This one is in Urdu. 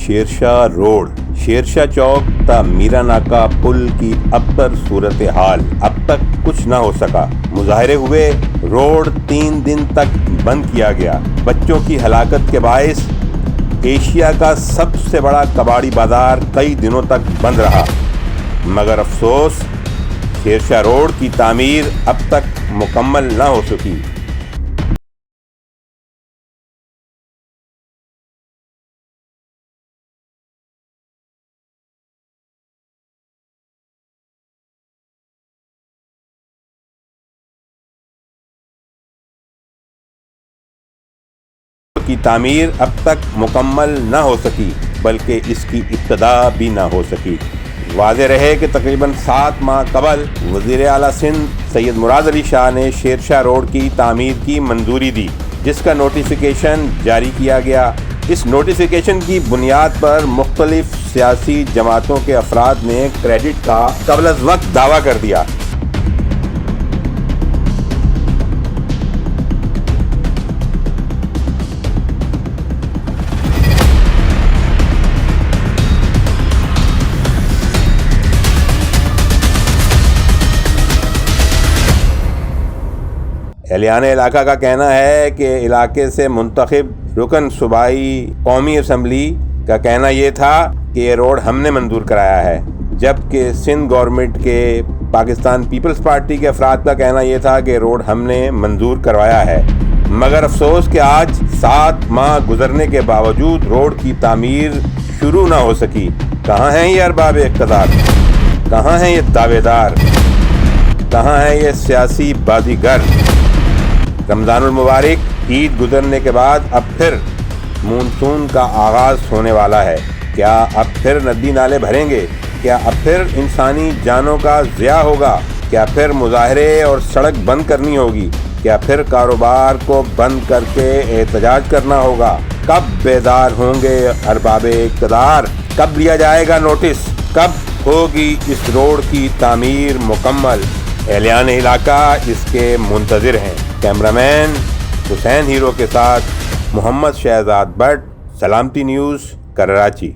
شیرشاہ روڈ، شیرشاہ چوک تا میرا ناکا پل کی ابتر صورتحال، اب تک کچھ نہ ہو سکا۔ مظاہرے ہوئے، روڈ 3 دن تک بند کیا گیا۔ بچوں کی ہلاکت کے باعث ایشیا کا سب سے بڑا کباڑی بازار کئی دنوں تک بند رہا، مگر افسوس شیرشاہ روڈ کی تعمیر اب تک مکمل نہ ہو سکی۔ بلکہ اس کی ابتدا بھی نہ ہو سکی۔ واضح رہے کہ تقریباً 7 ماہ قبل وزیر اعلیٰ سندھ سید مراد علی شاہ نے شیرشاہ روڈ کی تعمیر کی منظوری دی، جس کا نوٹیفیکیشن جاری کیا گیا۔ اس نوٹیفیکیشن کی بنیاد پر مختلف سیاسی جماعتوں کے افراد نے کریڈٹ کا قبل از وقت دعویٰ کر دیا۔ اہلیان علاقہ کا کہنا ہے کہ علاقے سے منتخب رکن صوبائی قومی اسمبلی کا کہنا یہ تھا کہ یہ روڈ ہم نے منظور کرایا ہے، جبکہ سندھ گورنمنٹ کے پاکستان پیپلز پارٹی کے افراد کا کہنا یہ تھا کہ روڈ ہم نے منظور کروایا ہے۔ مگر افسوس کہ آج 7 ماہ گزرنے کے باوجود روڈ کی تعمیر شروع نہ ہو سکی۔ کہاں ہیں یہ ارباب اقتدار؟ کہاں ہیں یہ دعوے دار؟ کہاں ہیں یہ سیاسی بازیگر؟ رمضان المبارک عید گزرنے کے بعد اب پھر مونسون کا آغاز ہونے والا ہے۔ کیا اب پھر ندی نالے بھریں گے؟ کیا اب پھر انسانی جانوں کا ضیاع ہوگا؟ کیا پھر مظاہرے اور سڑک بند کرنی ہوگی؟ کیا پھر کاروبار کو بند کر کے احتجاج کرنا ہوگا؟ کب بیدار ہوں گے ارباب اقتدار؟ کب لیا جائے گا نوٹس؟ کب ہوگی اس روڈ کی تعمیر مکمل؟ اہلیان علاقہ اس کے منتظر ہیں۔ کیمرامین حسین ہیرو کے ساتھ محمد شہزاد بٹ، سلامتی نیوز، کراچی۔